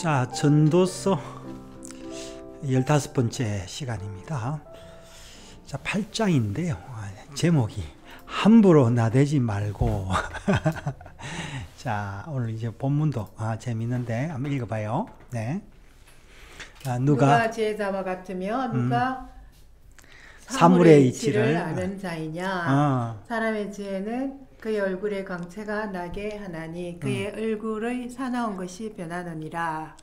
자, 전도서 15번째 시간입니다. 자, 8장인데요. 제목이 함부로 나대지 말고. 자, 오늘 이제 본문도 재밌는데 한번 읽어봐요. 네. 누가 지혜자와 같으며 누가 사물의 이치를 이치를 아는 자이냐. 사람의 지혜는 그의 얼굴에 광채가 나게 하나니 그의 얼굴의 사나운 것이 변하느니라.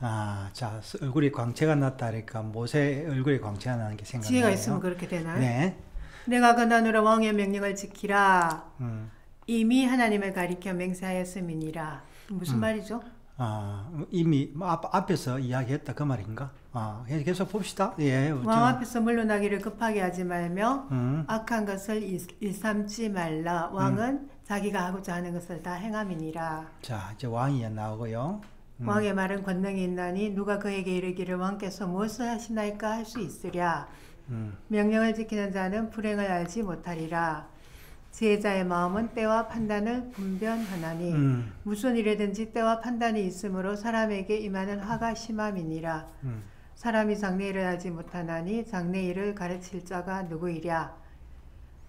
자, 얼굴에 광채가 났다 그러니까 모세 얼굴에 광채가 나는 게 생각나요. 지혜가 있으면 그렇게 되나요? 네. 내가 건너누라 왕의 명령을 지키라. 이미 하나님을 가리켜 맹세하였음이니라. 무슨 말이죠? 이미 앞에서 이야기했다 그 말인가? 계속 봅시다. 예. 왕 앞에서 물러나기를 급하게 하지 말며 악한 것을 일삼지 말라. 왕은 자기가 하고자 하는 것을 다 행함이니라. 자, 이제 왕이 나오고요. 왕의 말은 권능이 있나니 누가 그에게 이르기를 왕께서 무엇을 하시나이까 할 수 있으랴. 명령을 지키는 자는 불행을 알지 못하리라. 지혜자의 마음은 때와 판단을 분별하나니 무슨 일에든지 때와 판단이 있으므로 사람에게 임하는 화가 심함이니라. 사람이 장래일을 알지 못하나니 장래일을 가르칠 자가 누구이랴.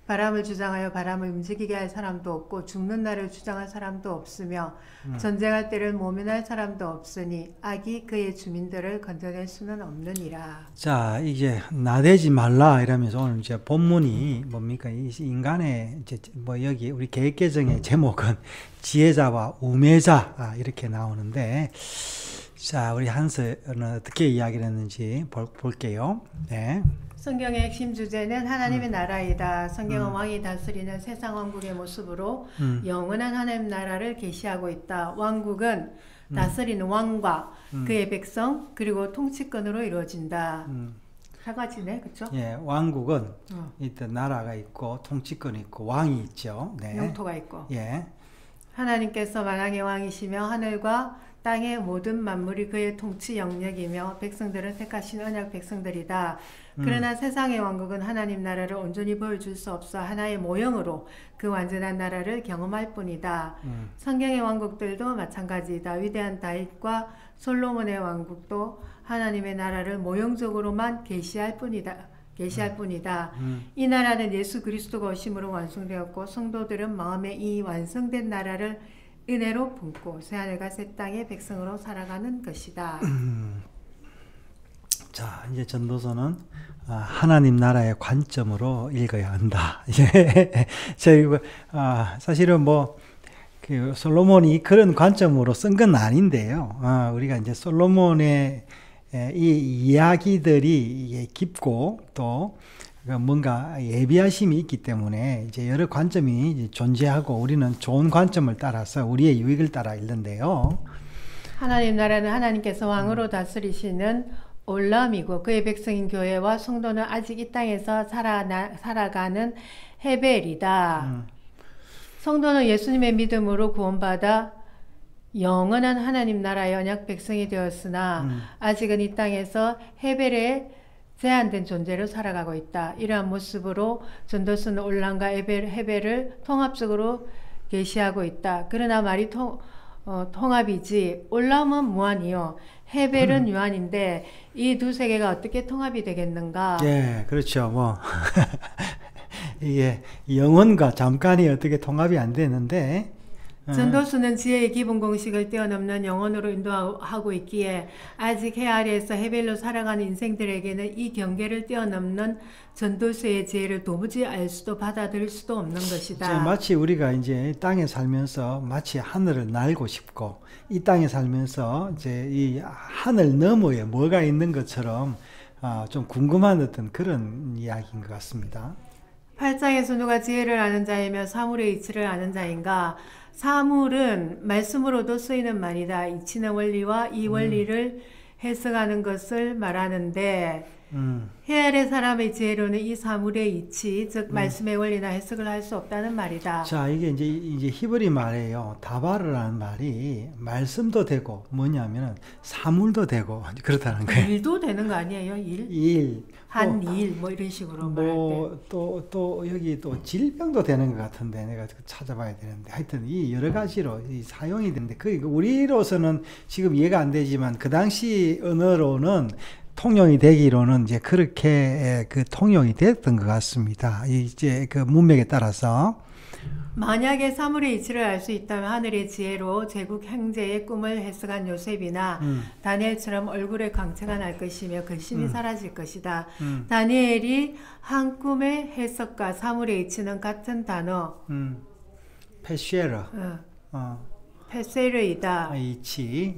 바람을 주장하여 바람을 움직이게 할 사람도 없고 죽는 날을 주장할 사람도 없으며 전쟁할 때를 모면할 사람도 없으니 악이 그의 주민들을 건져낼 수는 없느니라. 자, 이제 나대지 말라 이러면서 오늘 이제 본문이 뭡니까? 이 인간의 이제 뭐 여기 우리 개획개정의 제목은 지혜자와 우매자 이렇게 나오는데, 자, 우리 한서는 어떻게 이야기를 했는지 볼게요. 네. 성경의 핵심 주제는 하나님의 나라이다. 성경은 왕이 다스리는 세상 왕국의 모습으로 영원한 하나님 나라를 계시하고 있다. 왕국은 다스리는 왕과 그의 백성 그리고 통치권으로 이루어진다. 세 가지네, 그렇죠? 예, 왕국은 일단 나라가 있고 통치권이 있고 왕이 있죠. 네. 영토가 있고. 예. 하나님께서 만왕의 왕이시며 하늘과 땅의 모든 만물이 그의 통치 영역이며 백성들은 택하신 언약 백성들이다. 그러나 세상의 왕국은 하나님 나라를 온전히 보여줄 수 없어 하나의 모형으로 그 완전한 나라를 경험할 뿐이다. 성경의 왕국들도 마찬가지이다. 위대한 다윗과 솔로몬의 왕국도 하나님의 나라를 모형적으로만 계시할 뿐이다. 이 나라는 예수 그리스도가 오심으로 완성되었고 성도들은 마음에 이 완성된 나라를 은혜로 품고 새하늘과 새 땅의 백성으로 살아가는 것이다. 자, 이제 전도서는 하나님 나라의 관점으로 읽어야 한다. 저희 사실은 그 솔로몬이 그런 관점으로 쓴 건 아닌데요. 우리가 이제 솔로몬의 이 이야기들이 깊고 또 뭔가 예비하심이 있기 때문에 이제 여러 관점이 존재하고 우리는 좋은 관점을 따라서 우리의 유익을 따라 읽는데요. 하나님 나라는 하나님께서 왕으로 다스리시는 올람이고 그의 백성인 교회와 성도는 아직 이 땅에서 살아가는 헤벨이다. 성도는 예수님의 믿음으로 구원받아 영원한 하나님 나라의 언약 백성이 되었으나 아직은 이 땅에서 헤벨의 제한된 존재로 살아가고 있다. 이러한 모습으로 전도서는 올람과 헤벨을 통합적으로 계시하고 있다. 그러나 말이 통합이지 올람은 무한이요 헤벨은 유한인데 이 두 세계가 어떻게 통합이 되겠는가? 예, 그렇죠. 이게 영혼과 잠깐이 어떻게 통합이 안 되는데 전도서는 지혜의 기본 공식을 뛰어넘는 영혼으로 인도하고 있기에 아직 해 아래에서 헤벨로 살아가는 인생들에게는 이 경계를 뛰어넘는 전도서의 지혜를 도무지 알 수도 받아들일 수도 없는 것이다. 마치 우리가 이제 땅에 살면서 마치 하늘을 날고 싶고 이 땅에 살면서 이제 이 하늘 너머에 뭐가 있는 것처럼 좀 궁금한 어떤 그런 이야기인 것 같습니다. 8장에서 누가 지혜를 아는 자이며 사물의 이치를 아는 자인가? 사물은 말씀으로도 쓰이는 말이다. 이치는 원리와 이 원리를 해석하는 것을 말하는데 해 아래 사람의 지혜로는 이 사물의 이치, 즉 말씀의 원리나 해석을 할 수 없다는 말이다. 자, 이게 이제 히브리 말이에요. 다바르라는 말이 말씀도 되고 뭐냐면은 사물도 되고 그렇다는 거예요. 일도 되는 거 아니에요? 일. 한 일, 뭐 이런 식으로 말할 때. 또 여기 또 질병도 되는 것 같은데 내가 찾아봐야 되는데 하여튼 이 여러 가지로 이 사용이 되는데 그 우리로서는 지금 이해가 안 되지만 그 당시 언어로는 통용이 되기로는 이제 그렇게 그 통용이 됐던 것 같습니다. 이제 그 문맥에 따라서. 만약에 사물의 이치를 알 수 있다면 하늘의 지혜로 제국 형제의 꿈을 해석한 요셉이나 다니엘처럼 얼굴에 광채가 날 것이며 근심이 사라질 것이다. 다니엘이 한 꿈의 해석과 사물의 이치는 같은 단어 페쉐르 페세르이다. 이치,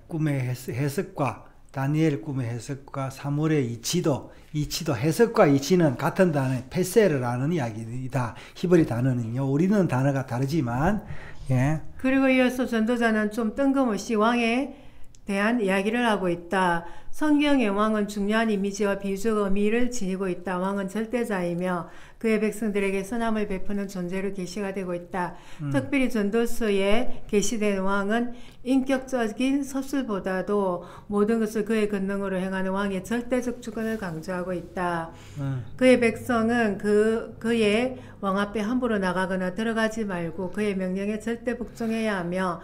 꿈의 해석과 다니엘 꿈의 해석과 사물의 이치도 해석과 이치는 같은 단어 페세르라는 이야기이다. 히브리 단어는요. 우리는 단어가 다르지만 그리고 이어서 전도자는 좀 뜬금없이 왕에 대한 이야기를 하고 있다. 성경의 왕은 중요한 이미지와 비유적 의미를 지니고 있다. 왕은 절대자이며 그의 백성들에게 선함을 베푸는 존재로 계시가 되고 있다. 특별히 전도서에 계시된 왕은 인격적인 서술보다도 모든 것을 그의 권능으로 행하는 왕의 절대적 주권을 강조하고 있다. 그의 백성은 그의 왕 앞에 함부로 나가거나 들어가지 말고 그의 명령에 절대 복종해야 하며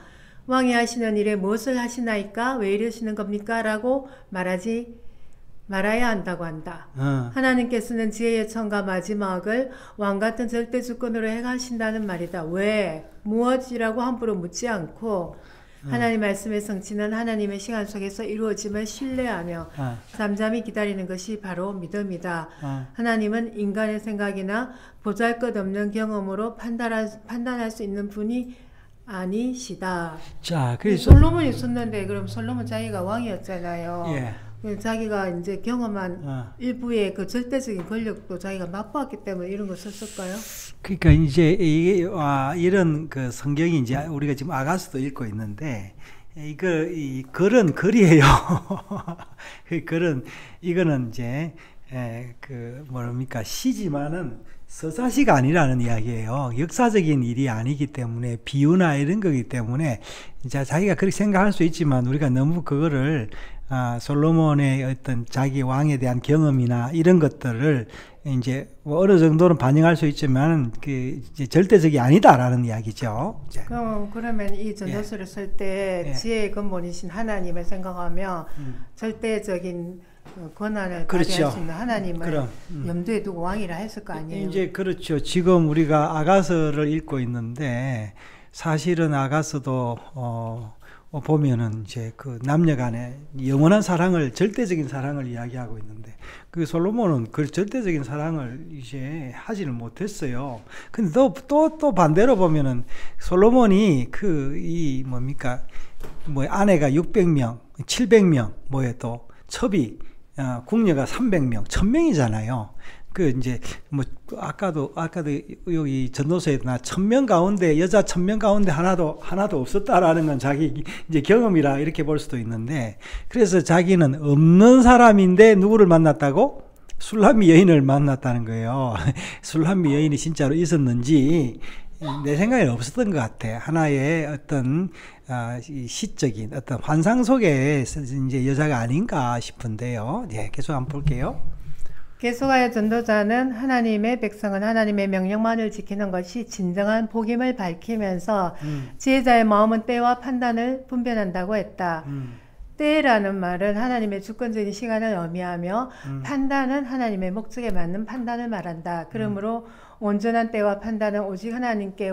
왕이 하시는 일에 무엇을 하시나이까? 왜 이러시는 겁니까? 라고 말하지 말아야 한다고 한다. 하나님께서는 지혜의 처음과 마지막을 왕같은 절대 주권으로 행하신다는 말이다. 왜? 무엇이라고 함부로 묻지 않고 하나님 말씀의 성취는 하나님의 시간 속에서 이루어짐을 신뢰하며 잠잠히 기다리는 것이 바로 믿음이다. 하나님은 인간의 생각이나 보잘것없는 경험으로 판단할 수 있는 분이 아니시다. 자, 그래서 솔로몬이 있었는데 그럼 솔로몬 자기가 왕이었잖아요. 예. 자기가 이제 경험한 일부의 그 절대적인 권력도 자기가 맛보았기 때문에 이런 거 썼을까요? 그러니까 이제 이게 이런 그 성경이 이제 우리가 지금 아가서도 읽고 있는데 이 글은 글이에요. 그 글은 이거는 이제 그 뭡니까 시지만은 서사시가 아니라는 이야기예요. 역사적인 일이 아니기 때문에 비유나 이런 거기 때문에 이제 자기가 그렇게 생각할 수 있지만 우리가 너무 그거를 솔로몬의 어떤 자기 왕에 대한 경험이나 이런 것들을 이제 뭐 어느 정도는 반영할 수 있지만 그 이제 절대적이 아니다라는 이야기죠. 그러면 이 전도서를 쓸 때 지혜의 근본이신 하나님을 생각하며 절대적인 권한을 발휘할 수 있는 하나님을 염두에 두고 왕이라 했을 거 아니에요. 이제 그렇죠. 지금 우리가 아가서를 읽고 있는데 사실은 아가서도 보면은 이제 그 남녀간의 영원한 사랑을 절대적인 사랑을 이야기하고 있는데 그 솔로몬은 그 절대적인 사랑을 이제 하지는 못했어요. 근데 또 반대로 보면은 솔로몬이 이 뭡니까 아내가 600명, 700명 또 첩이 궁녀가 300명, 1000명이잖아요. 그 이제 아까도 여기 전도서에도 1000명 가운데 여자 1000명 가운데 하나도 없었다라는 건 자기 이제 경험이라 이렇게 볼 수도 있는데 그래서 자기는 없는 사람인데 누구를 만났다고? 술람미 여인을 만났다는 거예요. 술람미 여인이 진짜로 있었는지 내 생각에는 없었던 것 같아. 하나의 어떤 시적인 어떤 환상 속에 이제 여자가 아닌가 싶은데요. 계속 한번 볼게요. 계속하여 전도자는 하나님의 백성은 하나님의 명령만을 지키는 것이 진정한 복임을 밝히면서 지혜자의 마음은 때와 판단을 분별한다고 했다. 때라는 말은 하나님의 주권적인 시간을 의미하며 판단은 하나님의 목적에 맞는 판단을 말한다. 그러므로 온전한 때와 판단은 오직 하나님께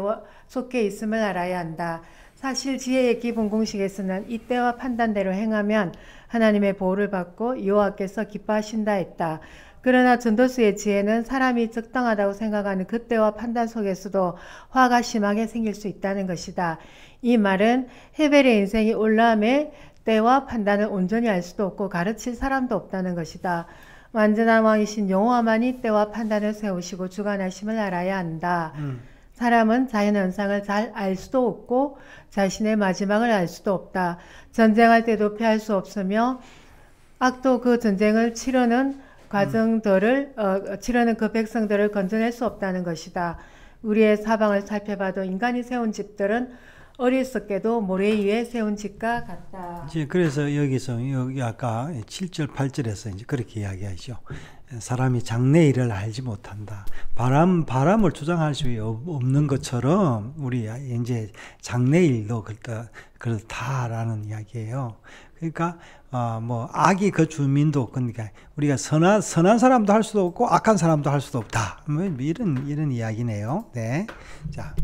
속해 있음을 알아야 한다. 사실 지혜의 기본 공식에서는 이 때와 판단대로 행하면 하나님의 보호를 받고 여호와께서 기뻐하신다 했다. 그러나 전도서의 지혜는 사람이 적당하다고 생각하는 그 때와 판단 속에서도 화가 심하게 생길 수 있다는 것이다. 이 말은 헤벨의 인생이 올라함에 때와 판단을 온전히 알 수도 없고 가르칠 사람도 없다는 것이다. 완전한 왕이신 여호와만이 때와 판단을 세우시고 주관하심을 알아야 한다. 사람은 자연현상을 잘 알 수도 없고 자신의 마지막을 알 수도 없다. 전쟁할 때도 피할 수 없으며 악도 그 전쟁을 치르는 과정들을 치르는 그 백성들을 건져낼 수 없다는 것이다. 우리의 사방을 살펴봐도 인간이 세운 집들은 어리석게도 모래 위에 세운 집과 같다. 이제 그래서 여기 아까 7절 8절에서 이제 그렇게 이야기하죠. 사람이 장래일을 알지 못한다. 바람을 주장할 수 없는 것처럼 우리 이제 장래일도 그렇다라는 이야기예요. 그러니까 뭐 악이 그 주민도 그러니까 우리가 선한 사람도 할 수도 없고 악한 사람도 할 수도 없다. 뭐 이런 이야기네요. 네. 자.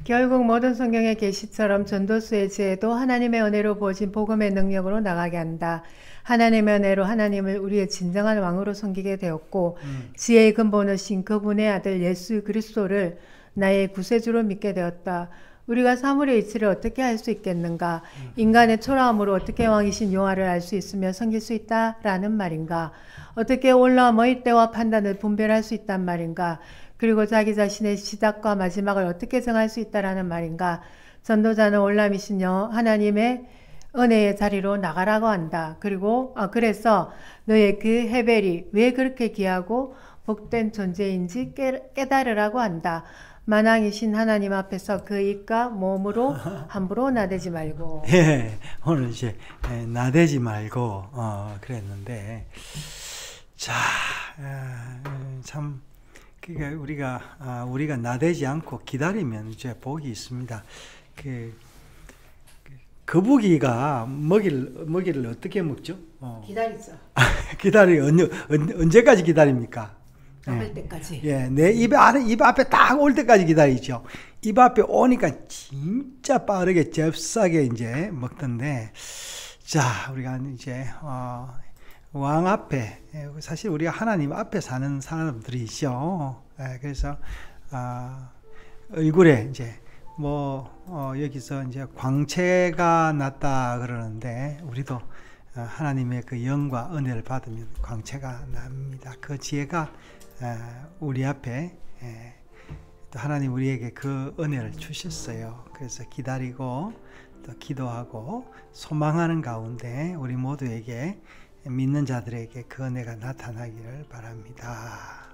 결국 모든 성경의 계시처럼 전도수의 지혜도 하나님의 은혜로 부어진 복음의 능력으로 나가게 한다. 하나님의 은혜로 하나님을 우리의 진정한 왕으로 섬기게 되었고 지혜의 근본이신 그분의 아들 예수 그리스도를 나의 구세주로 믿게 되었다. 우리가 사물의 이치를 어떻게 알 수 있겠는가? 인간의 초라함으로 어떻게 왕이신 여호와를 알 수 있으며 섬길 수 있다라는 말인가? 어떻게 옳나 뭐의 때와 판단을 분별할 수 있단 말인가? 그리고 자기 자신의 시작과 마지막을 어떻게 정할 수 있다라는 말인가? 전도자는 올람이신 하나님의 은혜의 자리로 나가라고 한다. 그리고 그래서 너의 그 헤벨이 왜 그렇게 귀하고 복된 존재인지 깨달으라고 한다. 만왕이신 하나님 앞에서 그 입과 몸으로 함부로 나대지 말고. 예, 오늘 이제 나대지 말고 그랬는데 자, 참 그러니까 우리가 나대지 않고 기다리면 이제 복이 있습니다. 거북이가 먹이를 어떻게 먹죠? 기다리죠. 언제까지 기다립니까? 잡을 때까지. 예, 내 입 앞에 딱 올 때까지 기다리죠. 입 앞에 오니까 진짜 빠르게 잽싸게 이제 먹던데, 자, 우리가 이제 왕 앞에, 사실 우리가 하나님 앞에 사는 사람들이죠. 예, 그래서 얼굴에 이제 여기서 이제 광채가 났다 그러는데, 우리도 하나님의 그 영과 은혜를 받으면 광채가 납니다. 그 지혜가 우리 앞에 또 하나님 우리에게 그 은혜를 주셨어요. 그래서 기다리고 또 기도하고 소망하는 가운데 우리 모두에게 믿는 자들에게 그 은혜가 나타나기를 바랍니다.